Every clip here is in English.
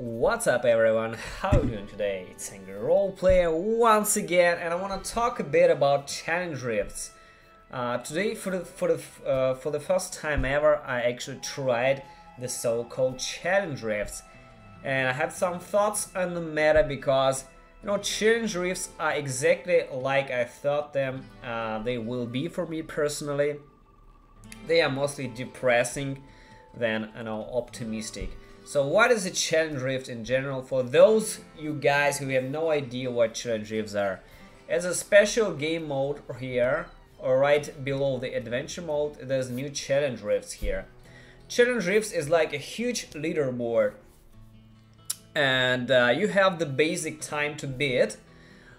What's up everyone, how are you doing today? It's Angry Roleplayer once again, and I want to talk a bit about challenge rifts. Today for the first time ever I actually tried the so-called challenge rifts, and I have some thoughts on the matter because challenge rifts are exactly like I thought they will be for me personally. They are mostly depressing than optimistic. So what is a challenge rift in general? For those you guys who have no idea what challenge rifts are, as a special game mode here, or right below the adventure mode, there's new challenge rifts here. Challenge rifts is like a huge leaderboard, and you have the basic time to beat,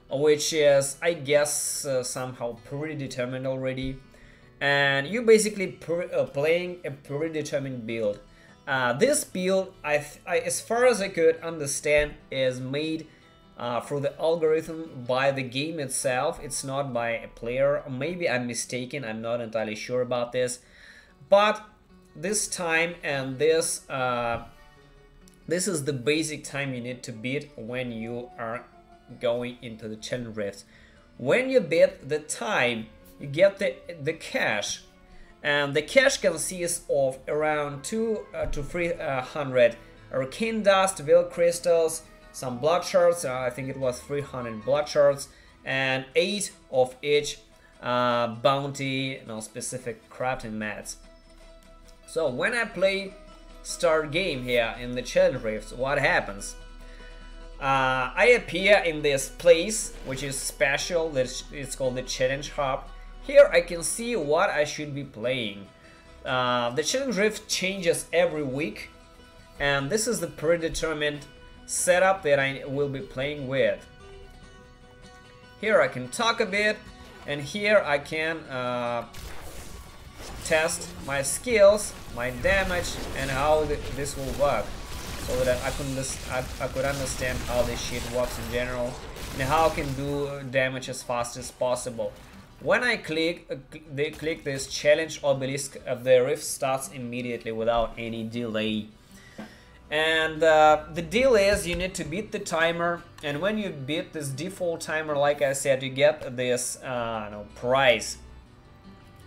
which is, I guess, somehow predetermined already, and you basically playing a predetermined build. This build, as far as I could understand, is made through the algorithm by the game itself. It's not by a player. Maybe I'm mistaken. I'm not entirely sure about this. But this time and this is the basic time you need to beat when you are going into the challenge rifts. When you beat the time, you get the cash. And the cash consists of around 200 to 300 arcane dust, veil crystals, some blood shards, I think it was 300 blood shards, and 8 of each bounty, specific crafting mats. So when I play start game here in the challenge rifts, what happens? I appear in this place, which is special. It's called the challenge hub. Here I can see what I should be playing. The challenge rift changes every week, and this is the predetermined setup that I will be playing with. Here I can talk a bit, and here I can test my skills, my damage, and how this will work, so that I could understand how this shit works in general, and how I can do damage as fast as possible. When I click this challenge obelisk, the rift starts immediately without any delay. And the deal is you need to beat the timer, and when you beat this default timer, like I said, you get this prize.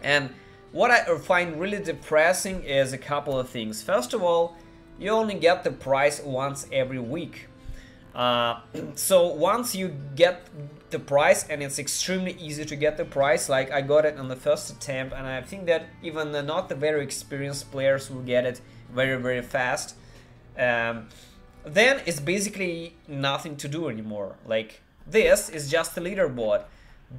And what I find really depressing is a couple of things. First of all, you only get the prize once every week. So once you get the prize, and it's extremely easy to get the prize, like I got it on the first attempt, and I think that even not the very experienced players will get it very fast. Then it's basically nothing to do anymore. Like, this is just a leaderboard,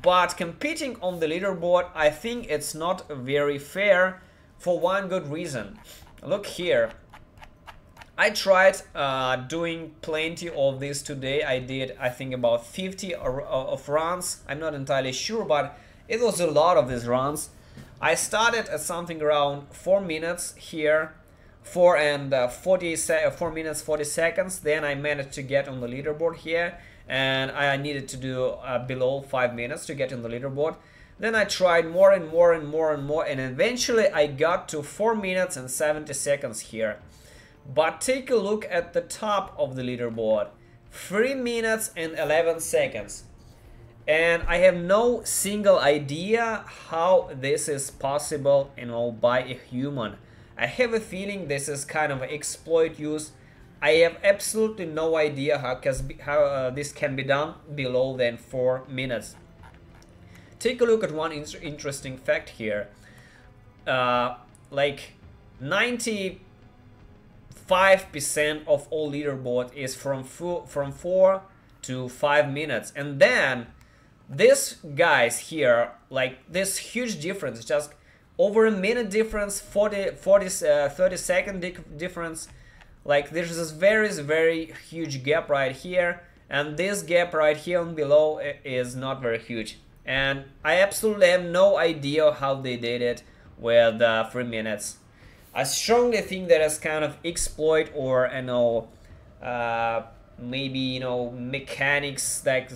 but competing on the leaderboard, I think it's not very fair for one good reason. Look here. I tried doing plenty of this today. I did, I think, about 50 of runs. I'm not entirely sure, but it was a lot of these runs. I started at something around 4 minutes here, 4 minutes 40 seconds. Then I managed to get on the leaderboard here, and I needed to do below 5 minutes to get on the leaderboard. Then I tried more and more, and eventually I got to 4 minutes and 70 seconds here. But take a look at the top of the leaderboard, 3 minutes and 11 seconds. And I have no single idea how this is possible, by a human. I have a feeling this is kind of exploit use. I have absolutely no idea how this can be done below than 4 minutes. Take a look at one interesting fact here. Like 95% of all leaderboard is from 4 to 5 minutes, and then this guys here, like this huge difference, just over a minute difference, 30-second difference. Like there's this very huge gap right here, and this gap right here on below is not very huge, and I absolutely have no idea how they did it with 3 minutes. I strongly think that it's kind of exploit, or maybe mechanics, like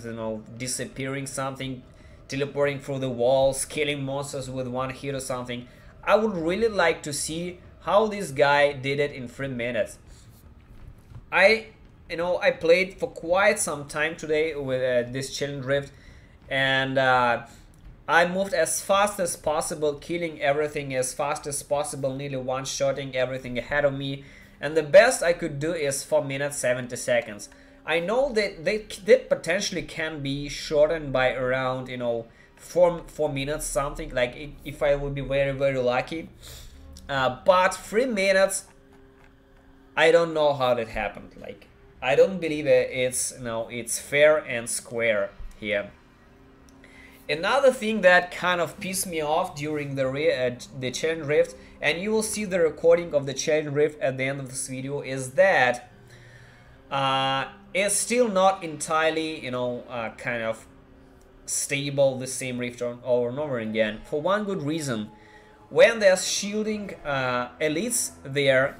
disappearing something, teleporting through the walls, killing monsters with one hit or something. I would really like to see how this guy did it in 3 minutes. I you know, I played for quite some time today with this challenge rift, and I moved as fast as possible, killing everything as fast as possible, nearly one-shotting everything ahead of me. And the best I could do is 4 minutes 70 seconds. I know that they potentially can be shortened by around, you know, 4 minutes something, like if I would be very, very lucky. But 3 minutes, I don't know how that happened. Like, I don't believe it's, you know, it's fair and square here. Another thing that kind of pissed me off during the challenge rift, and you will see the recording of the challenge rift at the end of this video, is that it's still not entirely, you know, kind of stable, the same rift over and over again. For one good reason: when there's shielding elites there,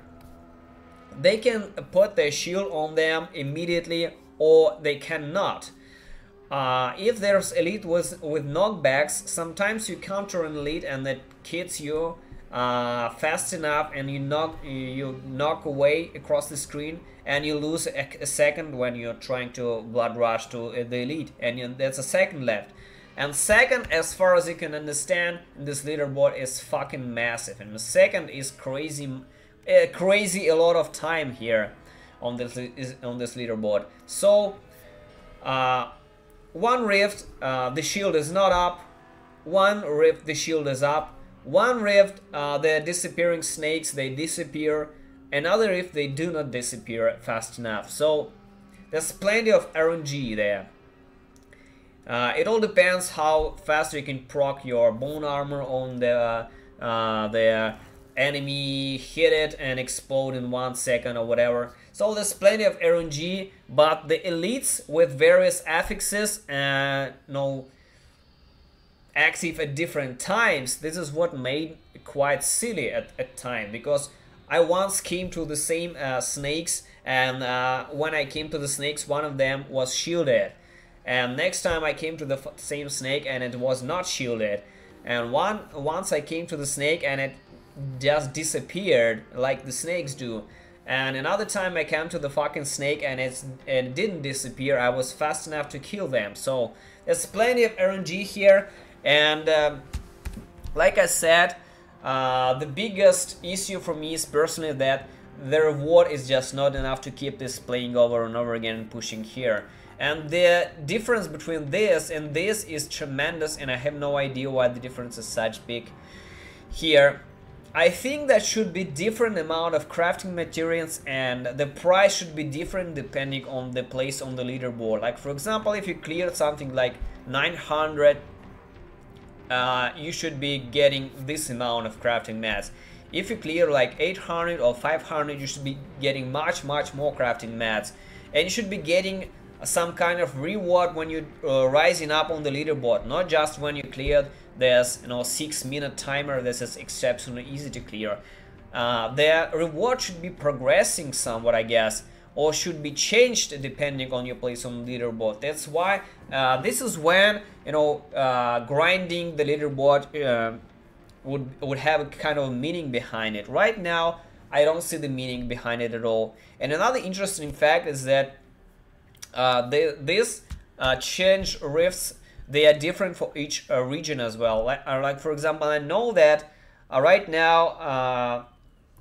they can put their shield on them immediately, or they cannot. If there's elite with knockbacks, sometimes you counter an elite and that hits you fast enough, and you knock away across the screen, and you lose a second when you're trying to blood rush to the elite, and there's a second left. And second, as far as you can understand, this leaderboard is fucking massive, and the second is crazy a lot of time here on this leaderboard. So one rift, the shield is not up. One rift, the shield is up. One rift, the disappearing snakes, they disappear. Another rift, they do not disappear fast enough. So there's plenty of RNG there. It all depends how fast you can proc your bone armor on the enemy, hit it and explode in 1 second or whatever. So there's plenty of RNG, but the elites with various affixes active at different times, this is what made it quite silly at time, because I once came to the same snakes, and when I came to the snakes, one of them was shielded, and next time I came to the same snake and it was not shielded, and once I came to the snake and it just disappeared like the snakes do, and another time I came to the fucking snake and it didn't disappear. I was fast enough to kill them. So there's plenty of RNG here, and like I said, the biggest issue for me is personally that the reward is just not enough to keep this playing over and over again and pushing here. And the difference between this and this is tremendous, and I have no idea why the difference is such big here. I think that should be different amount of crafting materials, and the price should be different depending on the place on the leaderboard. Like, for example, if you cleared something like 900, you should be getting this amount of crafting mats. If you clear like 800 or 500, you should be getting much more crafting mats, and you should be getting some kind of reward when you rising up on the leaderboard, not just when you cleared. There's 6-minute timer. This is exceptionally easy to clear. The reward should be progressing somewhat, I guess, or should be changed depending on your place on the leaderboard. That's why this is when grinding the leaderboard would have a kind of meaning behind it. Right now, I don't see the meaning behind it at all. And another interesting fact is that these change rifts, they are different for each region as well. Like for example, I know that right now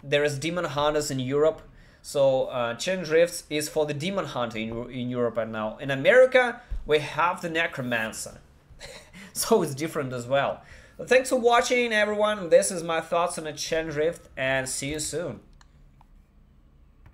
there is demon hunters in Europe, so change rifts is for the demon hunter in Europe right now. In America, we have the necromancer, so it's different as well. But thanks for watching, everyone. This is my thoughts on a change rift, and see you soon.